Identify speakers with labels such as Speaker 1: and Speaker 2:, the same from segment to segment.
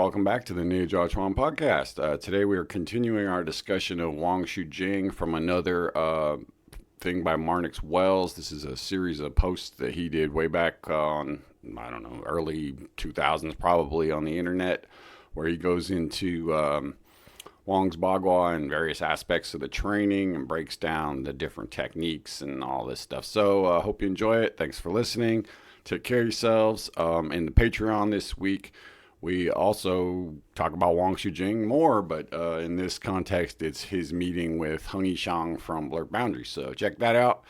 Speaker 1: Welcome back to the New Chuan podcast. Today we are continuing our discussion of Wang Jing from another thing by Marnix Wells. This is a series of posts that he did way back on, I don't know, early 2000s probably on the internet, where he goes into Wang's Bagua and various aspects of the training and breaks down the different techniques and all this stuff. So I hope you enjoy it. Thanks for listening. Take care of yourselves. In the Patreon this week, we also talk about Wang Jing more, but in this context, it's his meeting with Zhang from Blurred Boundaries. So check that out.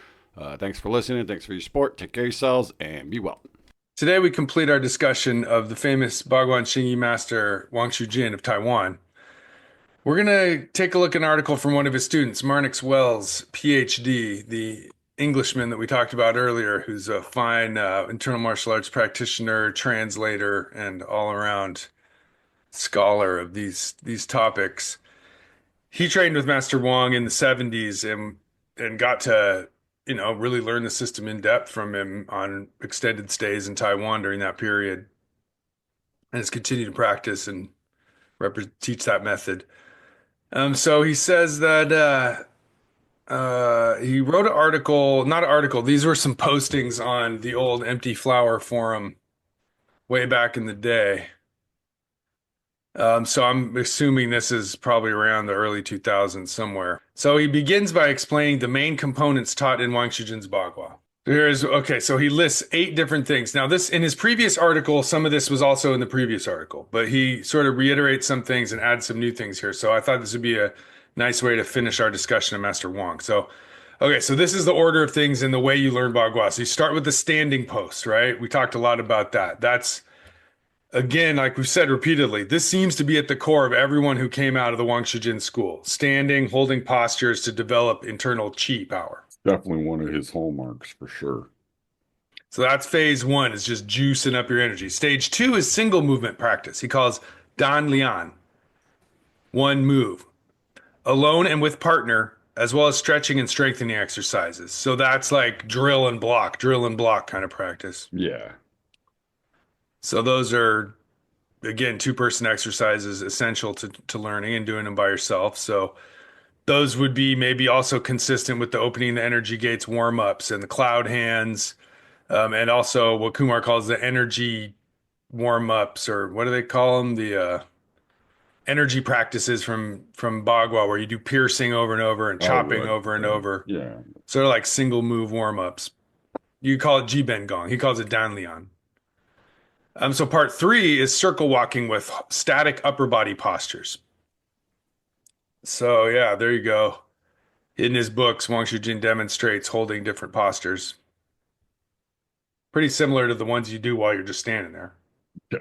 Speaker 1: Thanks for listening. Thanks for your support. Take care of yourselves and be well.
Speaker 2: Today we complete our discussion of the famous Bagua and Xingyi master Wang Jin of Taiwan. We're going to take a look at an article from one of his students, Marnix Wells, PhD, the Englishman that we talked about earlier, who's a fine internal martial arts practitioner, translator, and all-around scholar of these topics. He trained with Master Wang in the 70s and got to, really learn the system in depth from him on extended stays in Taiwan during that period, and has continued to practice and teach that method. So he says that he wrote an article, not an article, these were some postings on the old Empty Flower forum way back in the day. So I'm assuming this is probably around the early 2000s somewhere. So he begins by explaining the main components taught in Wang Shujin's Bagua. So he lists 8 different things. Now this, in his previous article, some of this was also in the previous article, but he sort of reiterates some things and adds some new things here. So I thought this would be a nice way to finish our discussion of Master Wang. So this is the order of things in the way you learn Bagua. So you start with the standing post, right? We talked a lot about that. That's, again, like we've said repeatedly, this seems to be at the core of everyone who came out of the Wang Shujin school. Standing, holding postures to develop internal qi power.
Speaker 1: Definitely one of his hallmarks for sure.
Speaker 2: So that's phase 1, is just juicing up your energy. Stage 2 is single movement practice. He calls Dan Lian, one move, alone and with partner, as well as stretching and strengthening exercises. So that's like drill and block kind of practice.
Speaker 1: Yeah.
Speaker 2: So those are, again, 2-person exercises essential to learning and doing them by yourself. So those would be maybe also consistent with the opening the energy gates warm-ups and the cloud hands, and also what Kumar calls the energy warm-ups, or what do they call them? The energy practices from Bagua, where you do piercing over and over and chopping over and over.
Speaker 1: Yeah.
Speaker 2: Sort of like single move warm-ups. You call it Jiben Gong. He calls it Danlian. So part 3 is circle walking with static upper body postures. So yeah, there you go. In his books, Wang Shujin demonstrates holding different postures. Pretty similar to the ones you do while you're just standing there.
Speaker 1: Yeah.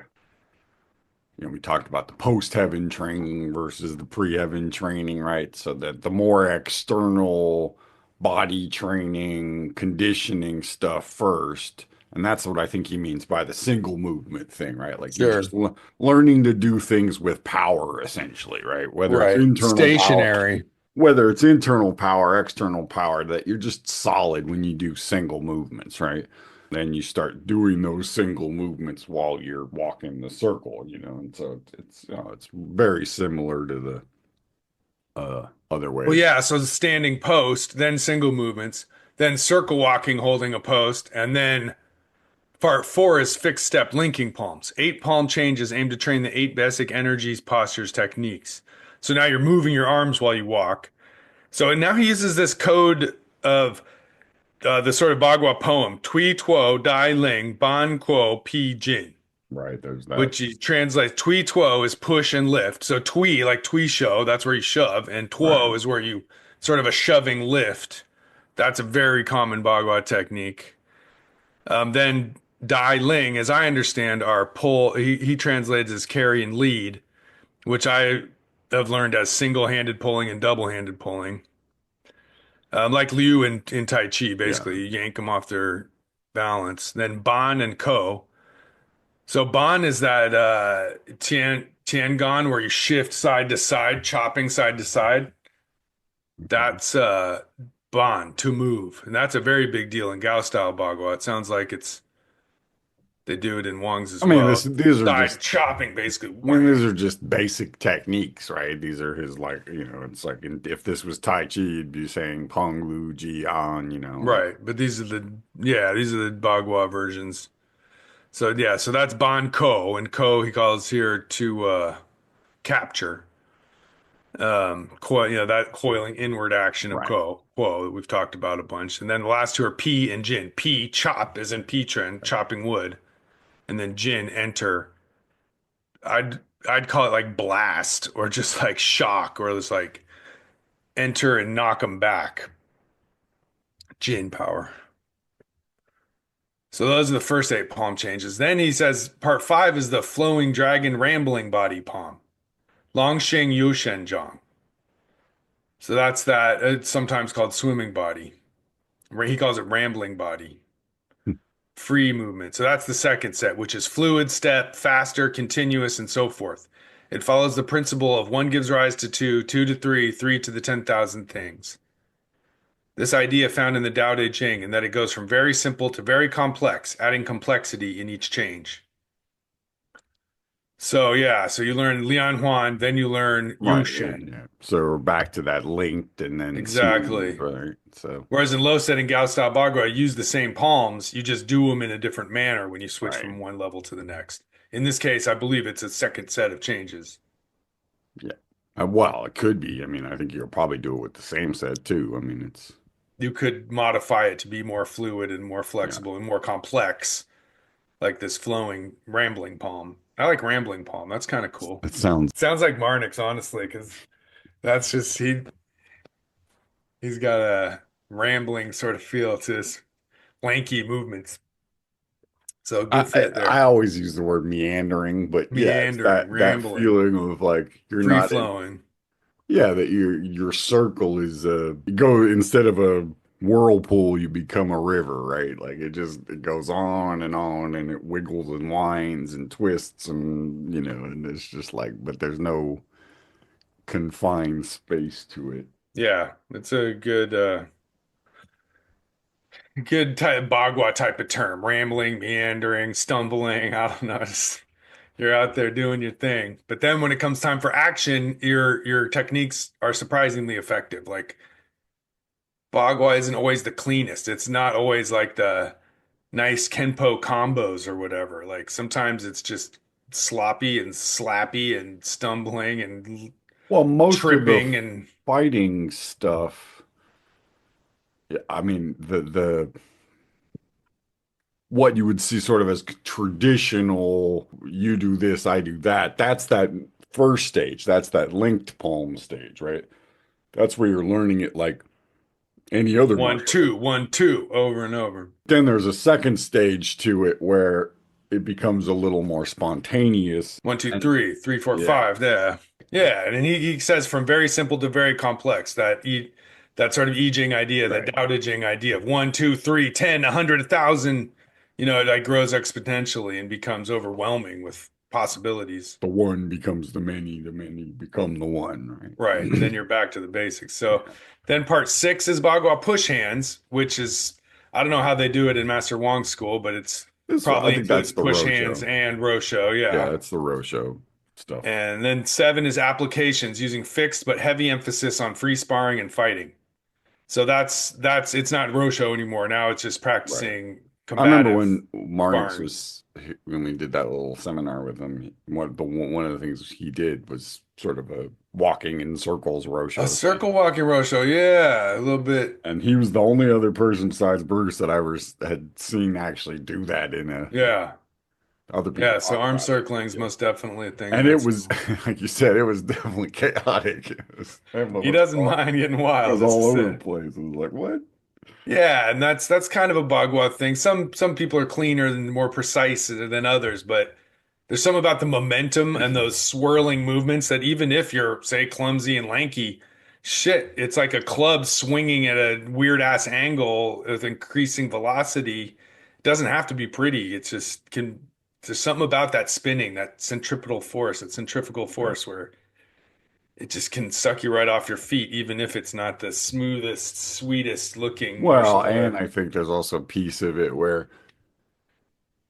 Speaker 1: We talked about the post-heaven training versus the pre-heaven training, right? So that the more external body training, conditioning stuff first. And that's what I think he means by the single movement thing, right? Like you're just learning to do things with power, essentially, right? Whether it's internal
Speaker 2: stationary,
Speaker 1: whether it's internal power, external power, that you're just solid when you do single movements, right? Then you start doing those single movements while you're walking the circle, and so it's very similar to the other way.
Speaker 2: Well, yeah. So the standing post, then single movements, then circle walking, holding a post, and then part 4 is fixed step linking palms. 8 palm changes aim to train the 8 basic energies, postures, techniques. So now you're moving your arms while you walk. So now he uses this code of the sort of Bagua poem, Tui Tuo Dai Ling Ban Kuo Pi Jin.
Speaker 1: Right, there's that.
Speaker 2: Which he translates, Tui Tuo is push and lift. So Tui, like Tui show, that's where you shove. And Tuo is where you sort of a shoving lift. That's a very common Bagua technique. Then Dai Ling, as I understand, are pull. He translates as carry and lead, which I have learned as single-handed pulling and double-handed pulling. Like Liu in Tai Chi, basically, you yank them off their balance. Then Ban and Ko. So Ban is that Tiangon where you shift side to side, chopping side to side. That's Ban, to move. And that's a very big deal in Gao style Bagua. It sounds like They do it in Wang's
Speaker 1: I
Speaker 2: as
Speaker 1: mean,
Speaker 2: well.
Speaker 1: these are
Speaker 2: Side
Speaker 1: just,
Speaker 2: chopping, basically.
Speaker 1: I mean, these
Speaker 2: Wham!
Speaker 1: are just basic techniques, right? These are his like, it's like if this was Tai Chi, you'd be saying Peng Lu Ji An,
Speaker 2: Right. But these are the Bagua versions. So yeah, so that's Ban Ko, and Ko he calls here to capture. Coil, that coiling inward action of
Speaker 1: Right.
Speaker 2: Quo that we've talked about a bunch. And then the last two are P and Jin. P, chop, as in P-trend, chopping wood. And then Jin, enter. I'd call it like blast or just like shock or just like enter and knock them back. Jin power. So those are the first 8 palm changes. Then he says part 5 is the flowing dragon rambling body palm. Long Sheng Yu Shen Zhang. So that's that. It's sometimes called swimming body. He calls it rambling body. Free movement. So that's the second set, which is fluid, step, faster, continuous, and so forth. It follows the principle of one gives rise to two, two to three, three to the 10,000 things. This idea found in the Tao Te Ching, and that it goes from very simple to very complex, adding complexity in each change. So yeah, so you learn Lian Huan, then you learn Yu
Speaker 1: Right. Yeah.
Speaker 2: Shen.
Speaker 1: Yeah. So we're back to that linked and then smooth,
Speaker 2: Exactly.
Speaker 1: right? So,
Speaker 2: Whereas in low set and Gao Style Bagua, you use the same palms, you just do them in a different manner when you switch
Speaker 1: right.
Speaker 2: from one level to the next. In this case, I believe it's a second set of changes.
Speaker 1: Yeah. Well, it could be. I mean, I think you'll probably do it with the same set too. I mean,
Speaker 2: You could modify it to be more fluid and more
Speaker 1: yeah,
Speaker 2: flexible and more complex, like this flowing, rambling palm. I like rambling palm. That's kind of cool.
Speaker 1: it sounds,
Speaker 2: Sounds like Marnix, honestly, because that's just he's got a rambling sort of feel to his lanky movements. So
Speaker 1: I,
Speaker 2: good
Speaker 1: I
Speaker 2: fit
Speaker 1: I
Speaker 2: there.
Speaker 1: always use the word meandering, but yeah, it's
Speaker 2: Meandering,
Speaker 1: that
Speaker 2: rambling,
Speaker 1: feeling of like you're
Speaker 2: free
Speaker 1: not in,
Speaker 2: flowing.
Speaker 1: yeah, that your circle is you go instead of a whirlpool, you become a river, right? Like it goes on and it wiggles and winds and twists and and it's just like, but there's no confined space to it.
Speaker 2: Yeah, it's a good type Bagua type of term. Rambling, meandering, stumbling. I don't know. Just, you're out there doing your thing. But then when it comes time for action, your techniques are surprisingly effective. Like Bagua isn't always the cleanest. It's not always like the nice Kenpo combos or whatever. Like sometimes it's just sloppy and slappy and stumbling and
Speaker 1: Well, most of the
Speaker 2: tripping and
Speaker 1: fighting stuff, yeah, I mean the what you would see sort of as traditional, you do this, I do that. That's that first stage. That's that linked palm stage, right? That's where you're learning it like any other martial art.
Speaker 2: 1, 2 over and over.
Speaker 1: Then there's a second stage to it where it becomes a little more spontaneous.
Speaker 2: One, two,
Speaker 1: And
Speaker 2: three, three, four,
Speaker 1: yeah,
Speaker 2: five. Yeah. Yeah. And he says from very simple to very complex, that sort of I Ching idea, that
Speaker 1: right.
Speaker 2: Tao Te Ching idea of 1, 2, 3, 10, 100, 1,000, it like grows exponentially and becomes overwhelming with possibilities.
Speaker 1: The one becomes the many become the one,
Speaker 2: Right. And
Speaker 1: right?
Speaker 2: then you're back to the basics. So
Speaker 1: Yeah.
Speaker 2: then part 6 is Bagua push hands, which is, I don't know how they do it in Master Wong's school, but it's
Speaker 1: I
Speaker 2: probably
Speaker 1: think that's
Speaker 2: includes
Speaker 1: the
Speaker 2: push hands
Speaker 1: Rosho.
Speaker 2: and Rosho.
Speaker 1: Yeah,
Speaker 2: Yeah.
Speaker 1: it's the Rosho stuff.
Speaker 2: And then 7 is applications using fixed but heavy emphasis on free sparring and fighting. So that's it's not Rosho anymore. Now it's just
Speaker 1: Right.
Speaker 2: practicing
Speaker 1: I remember
Speaker 2: combative
Speaker 1: when Marnix
Speaker 2: sparring.
Speaker 1: was when we did that little seminar with him. One of the things he did was sort of a walking in circles
Speaker 2: A
Speaker 1: Rosho
Speaker 2: circle
Speaker 1: thing,
Speaker 2: walking Rosho, yeah, a little bit,
Speaker 1: and he was the only other person besides Bruce that I ever had seen actually do that in a.
Speaker 2: yeah,
Speaker 1: Other people
Speaker 2: yeah. So
Speaker 1: talk
Speaker 2: arm
Speaker 1: about it,
Speaker 2: circling
Speaker 1: but
Speaker 2: is
Speaker 1: yeah.
Speaker 2: most definitely a thing in
Speaker 1: And
Speaker 2: that
Speaker 1: it was,
Speaker 2: school.
Speaker 1: like you said, it was definitely chaotic. That
Speaker 2: He
Speaker 1: motherfucker
Speaker 2: doesn't mind getting
Speaker 1: it
Speaker 2: wild,
Speaker 1: was
Speaker 2: as I
Speaker 1: all over the
Speaker 2: said.
Speaker 1: place. It was like, what?
Speaker 2: Yeah, and that's kind of a Bagua thing. Some people are cleaner and more precise than others, but there's some about the momentum and those swirling movements that even if you're, say, clumsy and lanky, shit, it's like a club swinging at a weird ass angle with increasing velocity. It doesn't have to be pretty. It's just can. There's something about that spinning, that centrifugal
Speaker 1: Yeah.
Speaker 2: force, where it just can suck you right off your feet, even if it's not the smoothest, sweetest looking
Speaker 1: Well,
Speaker 2: martial
Speaker 1: and
Speaker 2: art.
Speaker 1: I think there's also a piece of it where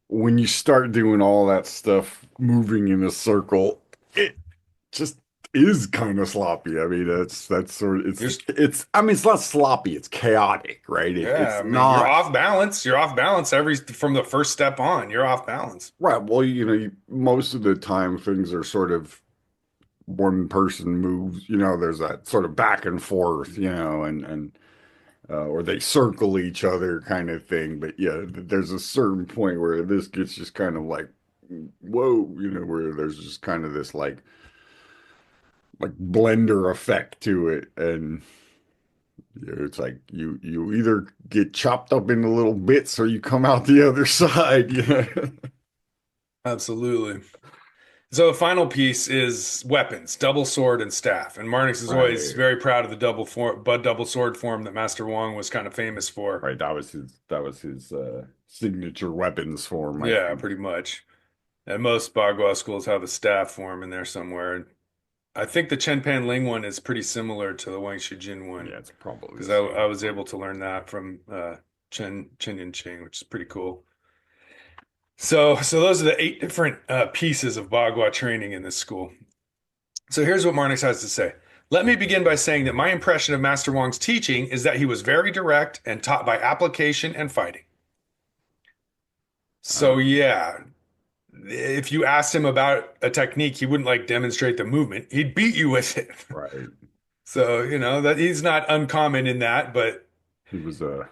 Speaker 1: when you start doing all that stuff, moving in a circle, it just is kind of sloppy. I mean, that's sort of
Speaker 2: You're,
Speaker 1: it's. I mean, it's not sloppy. It's chaotic, right?
Speaker 2: yeah,
Speaker 1: It's
Speaker 2: I mean, you're
Speaker 1: not
Speaker 2: off balance. You're off balance from the first step on. You're off balance.
Speaker 1: right. Well, most of the time things are sort of one person moves. There's that sort of back and forth. Or they circle each other kind of thing. But yeah, there's a certain point where this gets just kind of like, whoa, where there's just kind of this like blender effect to it, and it's like you either get chopped up into little bits or you come out the other side.
Speaker 2: Absolutely. So the final piece is weapons, double sword and staff. And Marnix is always
Speaker 1: Right,
Speaker 2: very proud of the double sword form that Master Wang was kind of famous for.
Speaker 1: right. That was his signature weapons form, I
Speaker 2: Yeah,
Speaker 1: think.
Speaker 2: pretty much. And most Bagua schools have a staff form in there somewhere. I think the Chen Pan Ling one is pretty similar to the Wang Shijin one
Speaker 1: Yeah, it's probably
Speaker 2: because
Speaker 1: the
Speaker 2: I
Speaker 1: same.
Speaker 2: was able to learn that from Chen Yanqing, which is pretty cool. So those are the eight different pieces of Bagua training in this school. So here's what Marnix has to say. Let me begin by saying that my impression of Master Wang's teaching is that he was very direct and taught by application and fighting.
Speaker 1: Uh,
Speaker 2: So yeah, if you asked him about a technique, he wouldn't like demonstrate the movement. He'd beat you with it.
Speaker 1: right.
Speaker 2: So, that he's not uncommon in that, but
Speaker 1: He was a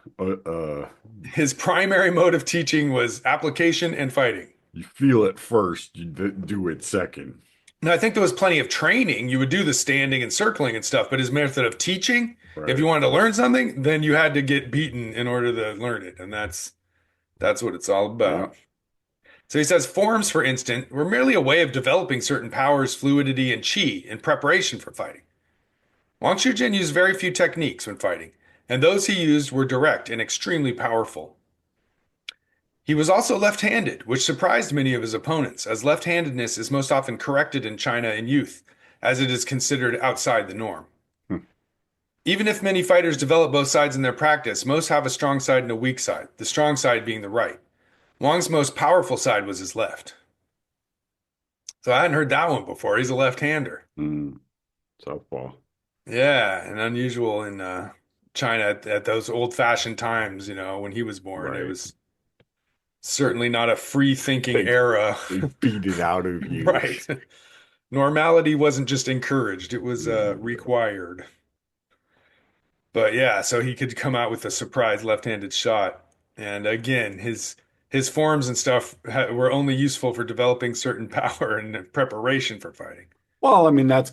Speaker 2: his primary mode of teaching was application and fighting.
Speaker 1: you feel it first, you do it second.
Speaker 2: Now, I think there was plenty of training. You would do the standing and circling and stuff, but his method of teaching, if you
Speaker 1: Right.
Speaker 2: wanted to learn something, then you had to get beaten in order to learn it. And that's what it's all
Speaker 1: Yeah.
Speaker 2: about. So he says forms, for instance, were merely a way of developing certain powers, fluidity, and chi in preparation for fighting. Wang Shujin used very few techniques when fighting, and those he used were direct and extremely powerful. He was also left-handed, which surprised many of his opponents, as left-handedness is most often corrected in China in youth, as it is considered outside the norm.
Speaker 1: Hmm.
Speaker 2: Even if many fighters develop both sides in their practice, most have a strong side and a weak side, the strong side being the right. Wang's most powerful side was his left. So I hadn't heard that one before. He's a left-hander.
Speaker 1: Mm, Southpaw.
Speaker 2: Yeah, and unusual in China at those old-fashioned times, when he was born. It
Speaker 1: Right.
Speaker 2: was certainly not a free-thinking
Speaker 1: They
Speaker 2: era.
Speaker 1: they beat it out of you.
Speaker 2: Right. Normality wasn't just encouraged, it was
Speaker 1: Mm,
Speaker 2: required. But yeah, so he could come out with a surprise left-handed shot. And again, his forms and stuff were only useful for developing certain power and preparation for fighting.
Speaker 1: well, I mean, that's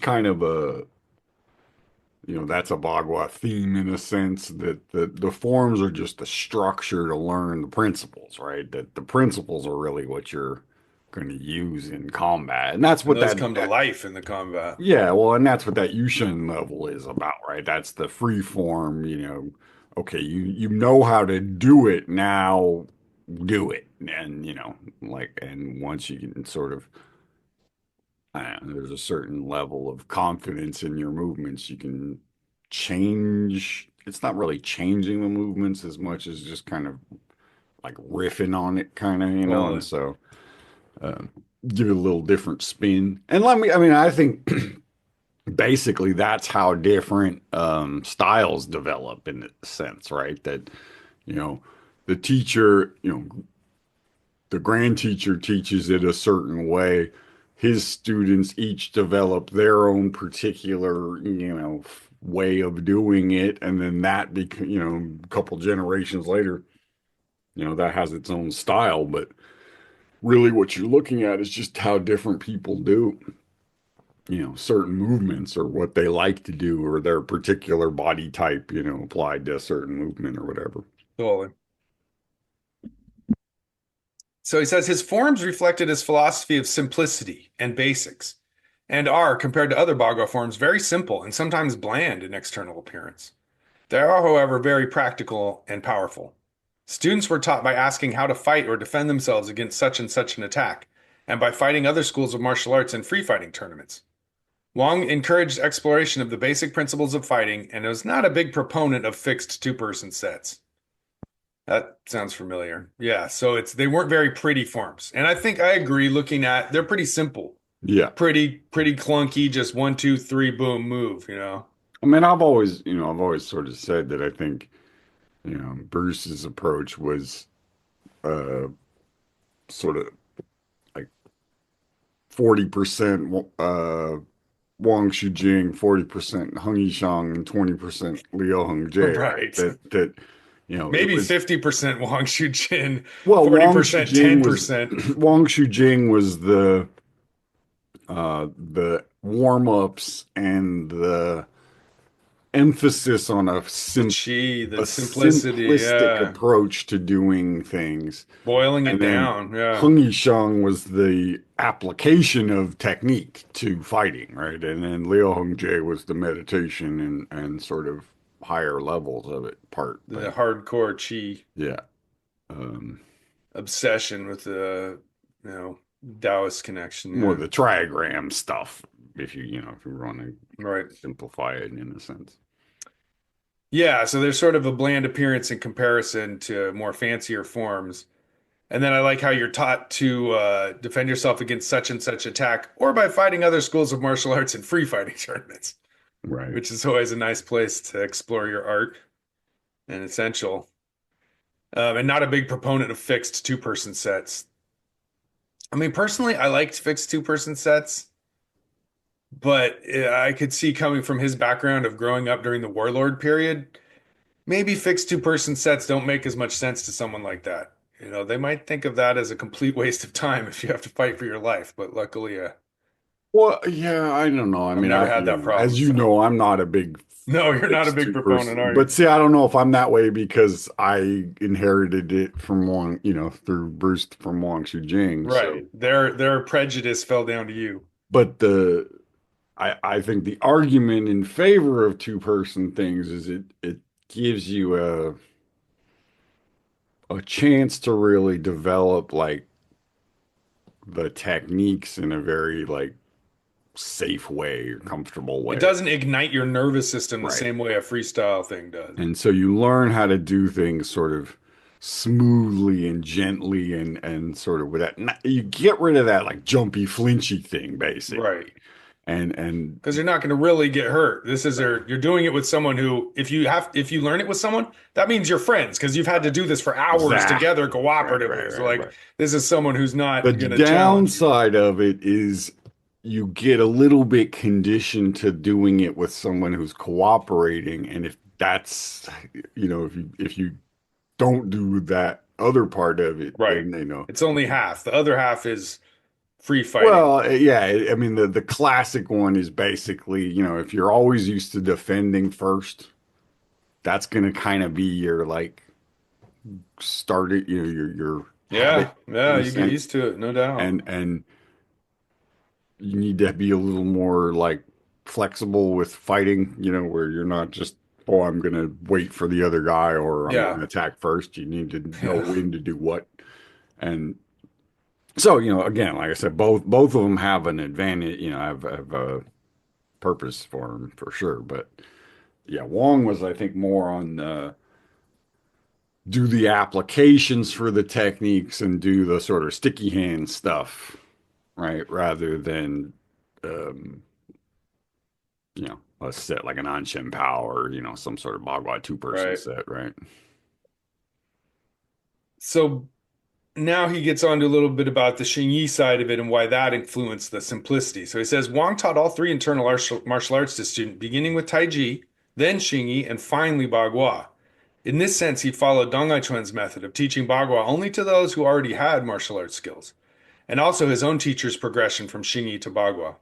Speaker 1: a Bagua theme in a sense that the forms are just the structure to learn the principles, right? That the principles are really what you're going to use in combat. And that's
Speaker 2: And
Speaker 1: what
Speaker 2: those
Speaker 1: that,
Speaker 2: come to life in the combat.
Speaker 1: yeah, well, and that's what that Yushin level is about, right? That's the free form, okay, you know how to do it now, do it. And, and once you can sort of I don't know, there's a certain level of confidence in your movements. You can change. It's not really changing the movements as much as just kind of like riffing on it, kind of, and
Speaker 2: Totally.
Speaker 1: so uh, give it a little different spin. And I mean, I think basically that's how different styles develop in a sense, right? That, you know, the teacher, the grand teacher teaches it a certain way. His students each develop their own particular, way of doing it, and then a couple generations later, that has its own style. But really, what you're looking at is just how different people do, certain movements or what they like to do or their particular body type, applied to a certain movement or whatever.
Speaker 2: Totally. So he says his forms reflected his philosophy of simplicity and basics, and are, compared to other Bagua forms, very simple and sometimes bland in external appearance. They are, however, very practical and powerful. Students were taught by asking how to fight or defend themselves against such and such an attack, and by fighting other schools of martial arts and free fighting tournaments. Wang encouraged exploration of the basic principles of fighting and was not a big proponent of fixed two-person sets. That sounds familiar. Yeah, so it's they weren't very pretty forms. And I think I agree looking at they're pretty simple.
Speaker 1: Yeah.
Speaker 2: Pretty clunky, just one, two, three, boom, move, you know.
Speaker 1: I mean, I've always sort of said that I think, Bruce's approach was uh sort of like 40% Wang Shujing, 40% Hung Yishang, and 20% Liu Hongjae, right?
Speaker 2: Right.
Speaker 1: It
Speaker 2: Maybe
Speaker 1: was
Speaker 2: 50% Wang Jin,
Speaker 1: well,
Speaker 2: 40%, 10%.
Speaker 1: Wang Shujing was the warm-ups and the emphasis on
Speaker 2: The chi,
Speaker 1: a
Speaker 2: the simplicity,
Speaker 1: simplistic
Speaker 2: yeah.
Speaker 1: approach to doing things.
Speaker 2: Boiling
Speaker 1: And
Speaker 2: it
Speaker 1: then
Speaker 2: down, yeah.
Speaker 1: Hung Yishang was the application of technique to fighting, right? And then Liu Hongjae was the meditation and sort of higher levels of it part. But
Speaker 2: The hardcore chi
Speaker 1: yeah, um,
Speaker 2: obsession with the, Taoist connection,
Speaker 1: more
Speaker 2: yeah.
Speaker 1: the trigram stuff, if you want to
Speaker 2: Right.
Speaker 1: simplify it in a sense.
Speaker 2: Yeah, so there's sort of a bland appearance in comparison to more fancier forms. And then I like how you're taught to defend yourself against such and such attack, or by fighting other schools of martial arts in free fighting tournaments,
Speaker 1: Right.
Speaker 2: which is always a nice place to explore your art and essential. And not a big proponent of fixed two-person sets. I mean, personally, I liked fixed two-person sets, but I could see coming from his background of growing up during the Warlord period, maybe fixed two-person sets don't make as much sense to someone like that. They might think of that as a complete waste of time if you have to fight for your life. But luckily,
Speaker 1: Well, yeah, I don't know. I
Speaker 2: I've
Speaker 1: mean,
Speaker 2: never had that problem.
Speaker 1: as you
Speaker 2: So
Speaker 1: know, I'm not a big
Speaker 2: no, you're not a
Speaker 1: fixed
Speaker 2: big
Speaker 1: two
Speaker 2: proponent,
Speaker 1: person,
Speaker 2: are
Speaker 1: but
Speaker 2: you?
Speaker 1: see, I don't know if I'm that way because I inherited it from through Bruce from Wang Shujing.
Speaker 2: Right.
Speaker 1: So,
Speaker 2: Their prejudice fell down to you.
Speaker 1: but I think the argument in favor of two-person things is it gives you a chance to really develop like the techniques in a very like safe way or comfortable
Speaker 2: It
Speaker 1: way.
Speaker 2: doesn't ignite your nervous system the
Speaker 1: Right.
Speaker 2: same way a freestyle thing does.
Speaker 1: And so you learn how to do things sort of smoothly and gently and sort of with that. You get rid of that like jumpy, flinchy thing,
Speaker 2: Right.
Speaker 1: basically. And
Speaker 2: Because you're not going to really get hurt. You're doing it with someone who, if you learn it with someone, that means you're friends because you've had to do this for hours together
Speaker 1: exactly. Right,
Speaker 2: cooperatively.
Speaker 1: right,
Speaker 2: So
Speaker 1: right,
Speaker 2: like,
Speaker 1: right.
Speaker 2: this is someone who's
Speaker 1: The
Speaker 2: not going to challenge you.
Speaker 1: downside of it is you get a little bit conditioned to doing it with someone who's cooperating. And if that's, if you don't do that other part of it,
Speaker 2: Right.
Speaker 1: then
Speaker 2: It's only half. The other half is free fighting.
Speaker 1: well, yeah, I mean the classic one is basically, if you're always used to defending first, that's gonna kind of be your like started, your habit
Speaker 2: Yeah. Yeah.
Speaker 1: in a
Speaker 2: You get
Speaker 1: sense.
Speaker 2: used to it. No doubt.
Speaker 1: And you need to be a little more like flexible with fighting, where you're not just, oh, I'm gonna wait for the other guy or I'm
Speaker 2: Yeah.
Speaker 1: gonna attack first. You need to know
Speaker 2: Yeah.
Speaker 1: when to do what. And so, again, like I said, both of them have an advantage, have a purpose for him for sure. But yeah, Wong was, I think, more on do the applications for the techniques and do the sort of sticky hand stuff, right? Rather than, um, a set like an Anshin Pao or, some sort of Bagua two-person
Speaker 2: Right.
Speaker 1: set, right?
Speaker 2: So now he gets on to a little bit about the Xingyi side of it and why that influenced the simplicity. So he says Wang taught all three internal martial arts to students, beginning with Taiji, then Xingyi, and finally Bagua. In this sense, he followed Dong Aichuan's method of teaching Bagua only to those who already had martial arts skills, and also his own teacher's progression from Xingyi to Bagua.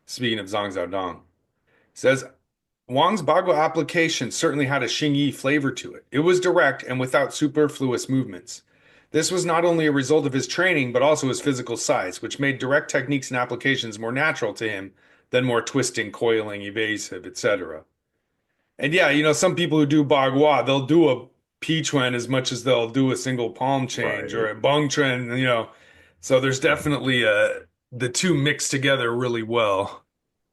Speaker 2: Speaking of Zhang Dong, says Wang's Bagua application certainly had a Xingyi flavor to it. It was direct and without superfluous movements. This was not only a result of his training, but also his physical size, which made direct techniques and applications more natural to him than more twisting, coiling, evasive, etc. And yeah, some people who do Bagua, they'll do a Pichuan as much as they'll do a single palm change or
Speaker 1: Right.
Speaker 2: a Bung Tren. So there's definitely the two mixed together really well.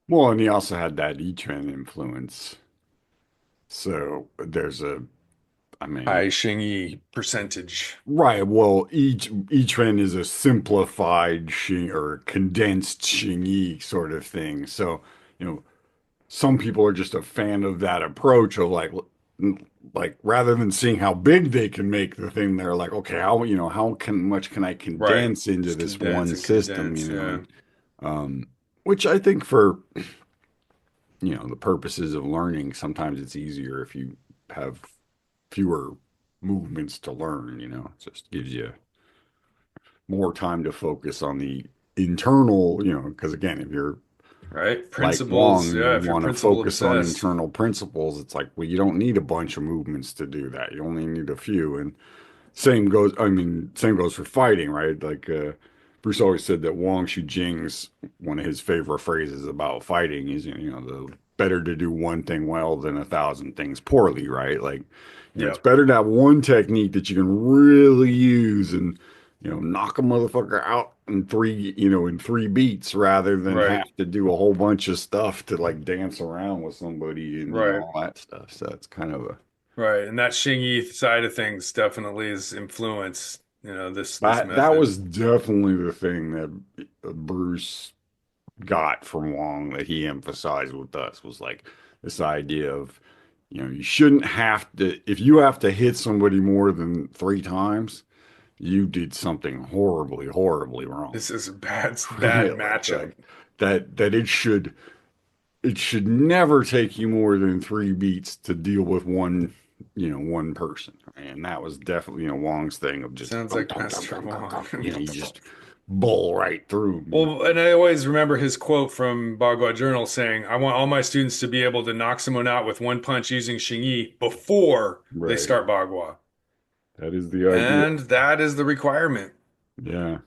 Speaker 1: Well, and he also had that E-Trend influence. So there's I mean,
Speaker 2: high Xingyi percentage.
Speaker 1: right. Well, each one is a simplified Xing or condensed Xing sort of thing. So, you know, some people are just a fan of that approach of like rather than seeing how big they can make the thing, they're like, okay, how can much can I
Speaker 2: Right.
Speaker 1: condense into
Speaker 2: Just
Speaker 1: this
Speaker 2: condense
Speaker 1: one
Speaker 2: and
Speaker 1: system,
Speaker 2: condense. Yeah.
Speaker 1: and which I think for the purposes of learning, sometimes it's easier if you have fewer movements to learn, it just gives you more time to focus on the internal, because again, if you're
Speaker 2: Right.
Speaker 1: like
Speaker 2: Principles.
Speaker 1: Wong,
Speaker 2: Yeah.
Speaker 1: you
Speaker 2: If you're
Speaker 1: want to
Speaker 2: principle
Speaker 1: focus on
Speaker 2: obsessed.
Speaker 1: internal principles. It's like, well, you don't need a bunch of movements to do that. You only need a few. And same goes for fighting, right? Like Bruce always said that Wang Jing's one of his favorite phrases about fighting is, the better to do one thing well than a thousand things poorly, right? Like, it's
Speaker 2: Yep.
Speaker 1: better to have one technique that you can really use and, knock a motherfucker out in three beats rather than
Speaker 2: Right.
Speaker 1: have to do a whole bunch of stuff to like dance around with somebody and,
Speaker 2: Right.
Speaker 1: all that stuff. So it's kind of a
Speaker 2: Right. And that Xingyi side of things definitely is influenced, this
Speaker 1: that
Speaker 2: method.
Speaker 1: was definitely the thing that Bruce got from Wong that he emphasized with us was like this idea of, you shouldn't have to, if you have to hit somebody more than three times, you did something horribly, horribly wrong.
Speaker 2: This is a bad
Speaker 1: Right? Like,
Speaker 2: matchup.
Speaker 1: that it should never take you more than three beats to deal with one person. And that was definitely, Wong's thing of just
Speaker 2: Sounds like Master Wong.
Speaker 1: you just bowl right through 'em.
Speaker 2: Well, and I always remember his quote from Bagua Journal saying, I want all my students to be able to knock someone out with one punch using Xingyi before they
Speaker 1: Right.
Speaker 2: start Bagua.
Speaker 1: That is the idea.
Speaker 2: And that is the requirement.
Speaker 1: Yeah.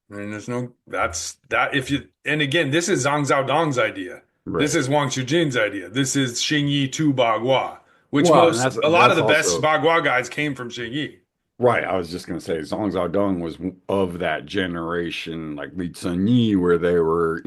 Speaker 2: And there's no, that's that. If you, and again, this is Zhang Dong's idea. This
Speaker 1: Right.
Speaker 2: is Wang Shujin's idea. This is Xingyi to Bagua, which
Speaker 1: Well, and that's
Speaker 2: a lot of
Speaker 1: that's
Speaker 2: the best
Speaker 1: also
Speaker 2: Bagua guys came from Xingyi.
Speaker 1: right. I was just gonna say Zhang Dong was of that generation, like Li Yi, where they were,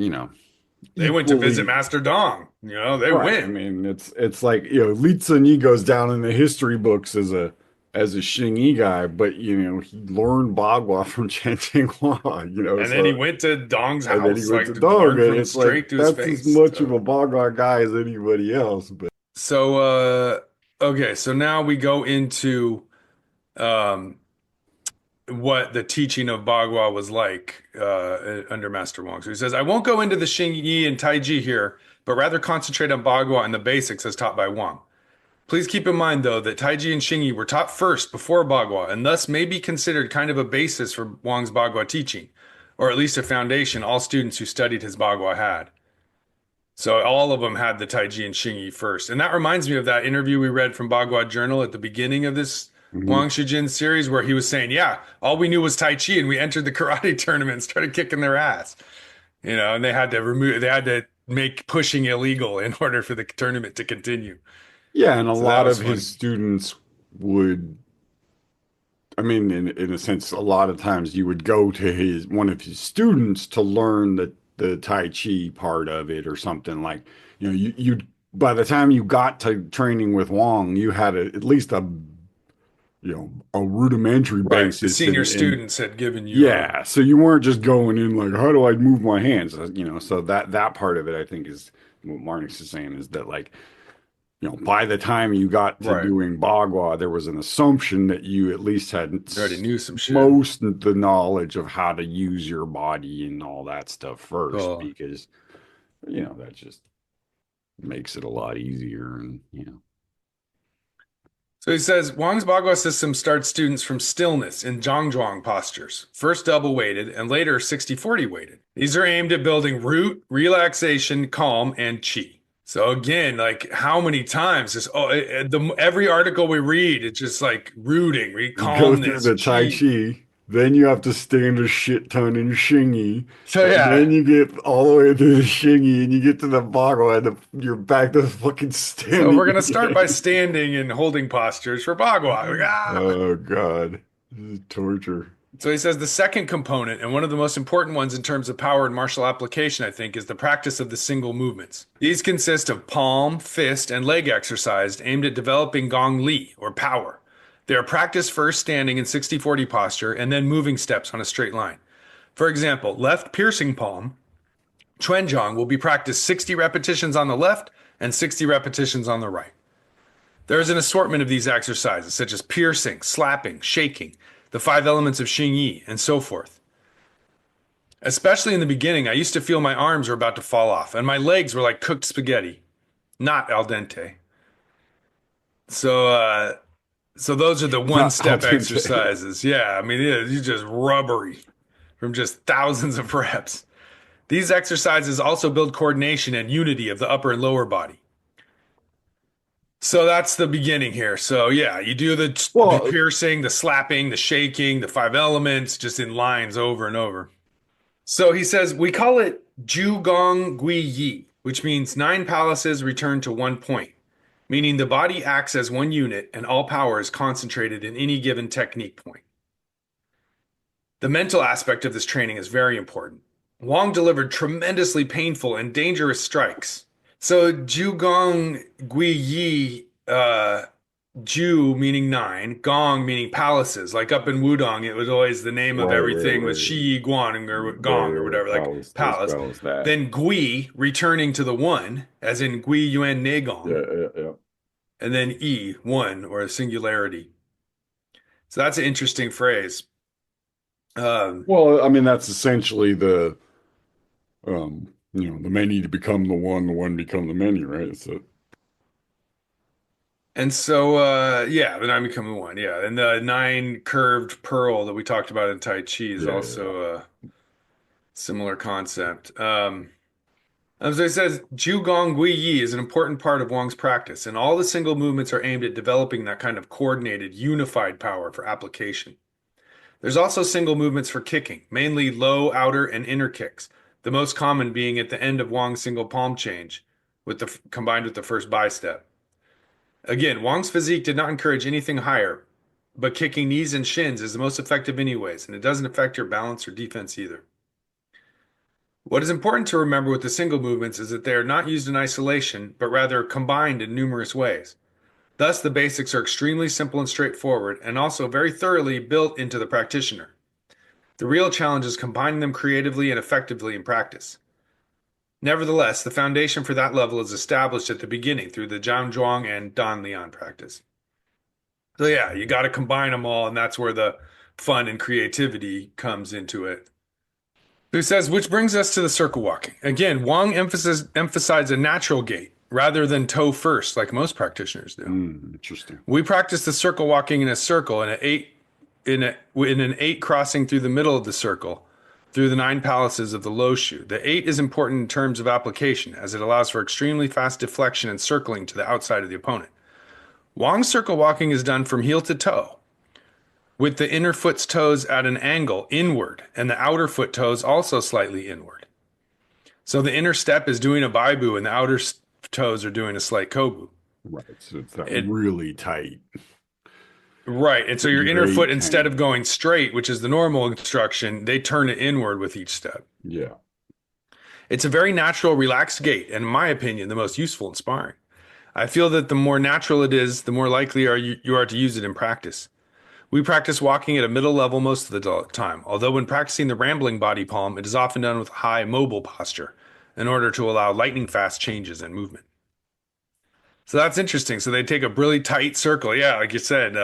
Speaker 2: They went to visit
Speaker 1: equally
Speaker 2: Master Dong. They
Speaker 1: right. I
Speaker 2: went.
Speaker 1: mean, it's like, Li Yi goes down in the history books as a Xing Yi guy, but he learned Bagua from Chen Jinghua,
Speaker 2: And then he
Speaker 1: so
Speaker 2: went to Dong's
Speaker 1: and then he
Speaker 2: house,
Speaker 1: went
Speaker 2: like
Speaker 1: to
Speaker 2: to
Speaker 1: Dong,
Speaker 2: learn
Speaker 1: and
Speaker 2: from
Speaker 1: it's like
Speaker 2: straight to his
Speaker 1: that's as
Speaker 2: face.
Speaker 1: much of
Speaker 2: So,
Speaker 1: a Bagua guy as anybody else. But
Speaker 2: so okay, so now we go into um, what the teaching of Bagua was like under Master Wong. So he says, I won't go into the Xing Yi and Tai Chi here, but rather concentrate on Bagua and the basics as taught by Wang. Please keep in mind, though, that Taiji and Xingyi were taught first before Bagua, and thus may be considered kind of a basis for Wang's Bagua teaching, or at least a foundation all students who studied his Bagua had. So all of them had the Taiji and Xingyi first. And that reminds me of that interview we read from Bagua Journal at the beginning of this
Speaker 1: mhm.
Speaker 2: Wang Shujin series, where he was saying, yeah, all we knew was Tai Chi, and we entered the karate tournament and started kicking their ass. And they had to make pushing illegal in order for the tournament to continue.
Speaker 1: Yeah, and a
Speaker 2: So that
Speaker 1: lot
Speaker 2: was
Speaker 1: of
Speaker 2: funny.
Speaker 1: his students would, I mean, in a sense, a lot of times you would go to one of his students to learn the Tai Chi part of it or something like, you by the time you got to training with Wong, you had at least a rudimentary
Speaker 2: Right. The
Speaker 1: basis
Speaker 2: senior
Speaker 1: in
Speaker 2: students had given you a
Speaker 1: yeah, so you weren't just going in like, how do I move my hands? So that part of it, I think, is what Marnix is saying is that like, by the time you got to
Speaker 2: right.
Speaker 1: doing Bagua, there was an assumption that you at least had
Speaker 2: You already knew some shit.
Speaker 1: most of the knowledge of how to use your body and all that stuff first,
Speaker 2: Cool.
Speaker 1: because, that just makes it a lot easier. And,
Speaker 2: So he says Wang's Bagua system starts students from stillness in Zhangzhuang postures, first double weighted and later 60-40 weighted. These are aimed at building root, relaxation, calm, and qi. So again, like how many times every article we read, it's just like rooting,
Speaker 1: you go through
Speaker 2: calmness,
Speaker 1: the Tai
Speaker 2: qi.
Speaker 1: Chi, then you have to stand a shit ton in Xingyi,
Speaker 2: So
Speaker 1: and
Speaker 2: yeah,
Speaker 1: then you get all the way to the Xingyi, and you get to the Bagua, and you're back to fucking
Speaker 2: so
Speaker 1: standing
Speaker 2: we're gonna start by
Speaker 1: again.
Speaker 2: standing and holding postures for Bagua. Like, ah!
Speaker 1: Oh God, this is torture.
Speaker 2: So he says the second component, and one of the most important ones in terms of power and martial application, I think, is the practice of the single movements. These consist of palm, fist, and leg exercise aimed at developing Gong Li, or power. They are practiced first standing in 60-40 posture and then moving steps on a straight line. For example, left piercing palm, Zhang will be practiced 60 repetitions on the left and 60 repetitions on the right. There is an assortment of these exercises, such as piercing, slapping, shaking, the 5 elements of Xing Yi, and so forth. Especially in the beginning, I used to feel my arms were about to fall off, and my legs were like cooked spaghetti, not al dente. So, so those are the
Speaker 1: Not al
Speaker 2: one-step
Speaker 1: dente.
Speaker 2: exercises. Yeah, I mean, you're just rubbery from just thousands of reps. These exercises also build coordination and unity of the upper and lower body. So that's the beginning here. So yeah, you do the
Speaker 1: Well,
Speaker 2: piercing, the slapping, the shaking, the 5 elements, just in lines over and over. So he says we call it Ju Gong Gui Yi, which means 9 palaces return to 1 point, meaning the body acts as one unit and all power is concentrated in any given technique point. The mental aspect of this training is very important. Wang delivered tremendously painful and dangerous strikes. So Jugong Gui Yi, Ju meaning 9, Gong meaning palaces. Like up in Wudong, it was always the name of everything was Shi Yi Guan or Gong or
Speaker 1: the
Speaker 2: whatever, like
Speaker 1: palace, the
Speaker 2: palace.
Speaker 1: spell is that.
Speaker 2: Then Gui returning to the one, as in Gui Yuan Ne Gong,
Speaker 1: Yeah.
Speaker 2: and then Yi, one or a singularity. So that's an interesting phrase.
Speaker 1: Well, I mean, that's essentially the many to become the one become the many, right? So,
Speaker 2: And so, yeah, the 9 become the one. Yeah. And the 9 curved pearl that we talked about in Tai Chi is
Speaker 1: yeah.
Speaker 2: also a similar concept. As it says, Jiu Gong Gui Yi is an important part of Wang's practice, and all the single movements are aimed at developing that kind of coordinated, unified power for application. There's also single movements for kicking, mainly low, outer, and inner kicks, the most common being at the end of Wang's single palm change, combined with the first bicep. Again, Wang's physique did not encourage anything higher, but kicking knees and shins is the most effective anyways, and it doesn't affect your balance or defense either. What is important to remember with the single movements is that they are not used in isolation, but rather combined in numerous ways. Thus, the basics are extremely simple and straightforward, and also very thoroughly built into the practitioner. The real challenge is combining them creatively and effectively in practice. Nevertheless, the foundation for that level is established at the beginning through the Zhang Zhuang and Dan Lian practice. So yeah, you got to combine them all, and that's where the fun and creativity comes into it. Who says, which brings us to the circle walking. Again, Wang emphasized a natural gait rather than toe first, like most practitioners do.
Speaker 1: Interesting.
Speaker 2: We practice the circle walking in a circle in an 8 crossing through the middle of the circle through the 9 palaces of the low shoe. The 8 is important in terms of application as it allows for extremely fast deflection and circling to the outside of the opponent. Wang's circle walking is done from heel to toe, with the inner foot's toes at an angle inward and the outer foot toes also slightly inward. So the inner step is doing a baibu and the outer toes are doing a slight kobu.
Speaker 1: Right. So it's that really tight.
Speaker 2: Right. And so your inner foot, instead
Speaker 1: tangle.
Speaker 2: of going straight, which is the normal instruction, they turn it inward with each step.
Speaker 1: Yeah.
Speaker 2: It's a very natural, relaxed gait, and in my opinion, the most useful and sparring. I feel that the more natural it is, the more likely you are to use it in practice. We practice walking at a middle level most of the time, although when practicing the rambling body palm, it is often done with high mobile posture in order to allow lightning fast changes in movement. So that's interesting. So they take a really tight circle. Yeah, like you said,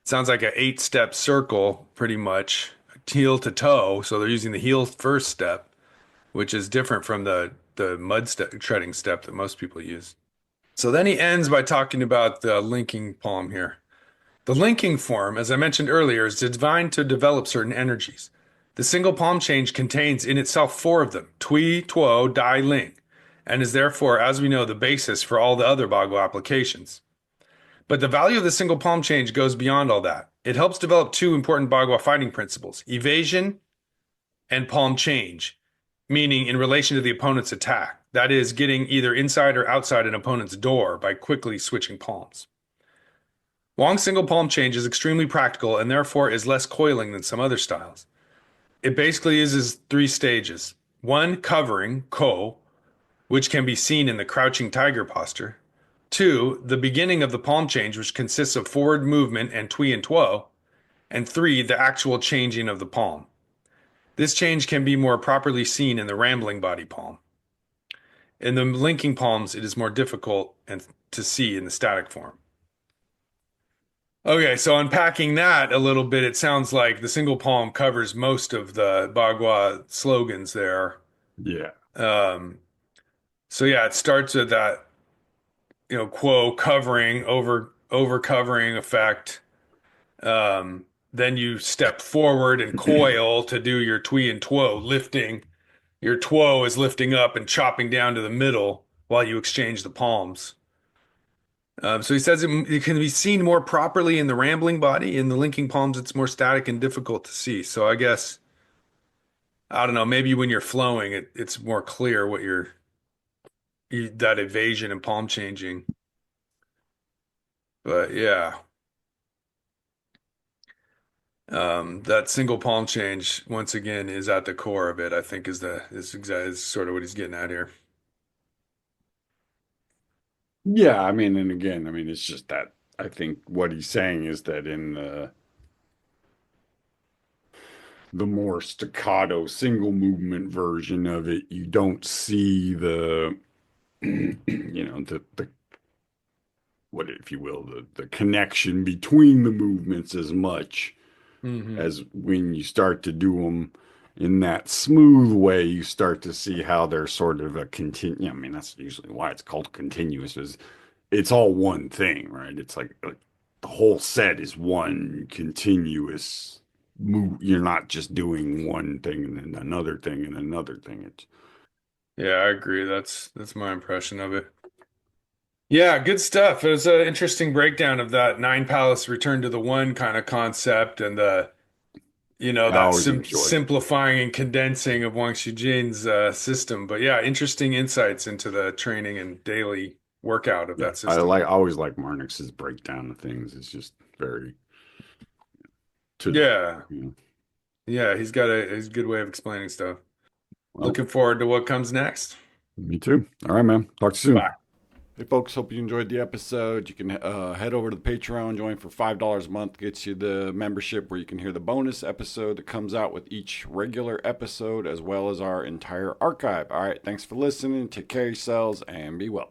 Speaker 2: sounds like an 8-step circle, pretty much, heel to toe. So they're using the heel first step, which is different from the mud treading step that most people use. So then he ends by talking about the linking palm here. The linking form, as I mentioned earlier, is designed to develop certain energies. The single palm change contains in itself 4 of them, Tui, Tuo, Dai, Ling, and is therefore, as we know, the basis for all the other Bagua applications. But the value of the single palm change goes beyond all that. It helps develop 2 important Bagua fighting principles, evasion and palm change, meaning in relation to the opponent's attack. That is, getting either inside or outside an opponent's door by quickly switching palms. Wang's single palm change is extremely practical and therefore is less coiling than some other styles. It basically uses 3 stages. 1, covering, ko, which can be seen in the crouching tiger posture. 2, the beginning of the palm change, which consists of forward movement and tui and tuo. And 3, the actual changing of the palm. This change can be more properly seen in the rambling body palm. In the linking palms, it is more difficult and to see in the static form. Okay, so unpacking that a little bit, it sounds like the single palm covers most of the Bagua slogans there.
Speaker 1: Yeah.
Speaker 2: Um, so yeah, it starts with that, quo covering, over covering effect. Then you step forward and coil to do your tui and tuo, lifting. Your tuo is lifting up and chopping down to the middle while you exchange the palms. So he says it can be seen more properly in the rambling body. In the linking palms, it's more static and difficult to see. So I guess, I don't know, maybe when you're flowing, it's more clear what that evasion and palm changing. But yeah, that single palm change once again is at the core of it. I think is sort of what he's getting at here.
Speaker 1: Yeah, I mean, and again, I mean, it's just that I think what he's saying is that in the more staccato single movement version of it, you don't see the the what if you will the connection between the movements as much
Speaker 2: Hmm.
Speaker 1: as when you start to do them in that smooth way, you start to see how they're sort of a continue. I mean, that's usually why it's called continuous, is it's all one thing, right? It's like the whole set is one continuous move. You're not just doing one thing and then another thing and another thing. It's
Speaker 2: Yeah, I agree. That's my impression of it. Yeah, good stuff. It was an interesting breakdown of that nine palace return to the one kind of concept and
Speaker 1: I
Speaker 2: that
Speaker 1: always enjoy it.
Speaker 2: simplifying and condensing of Wang Shujin's system. But yeah, interesting insights into the training and daily workout of
Speaker 1: Yeah,
Speaker 2: that system.
Speaker 1: I always like Marnix's breakdown of things. It's just very to the
Speaker 2: Yeah.
Speaker 1: you know.
Speaker 2: Yeah, he's a good way of explaining stuff.
Speaker 1: Well,
Speaker 2: Looking forward to what comes next.
Speaker 1: me too. All right, man. Talk to you soon.
Speaker 2: Bye.
Speaker 1: Hey, folks, hope you enjoyed the episode. You can head over to the Patreon, join for $5 a month, gets you the membership where you can hear the bonus episode that comes out with each regular episode, as well as our entire archive. All right, thanks for listening. Take care of yourselves and be well.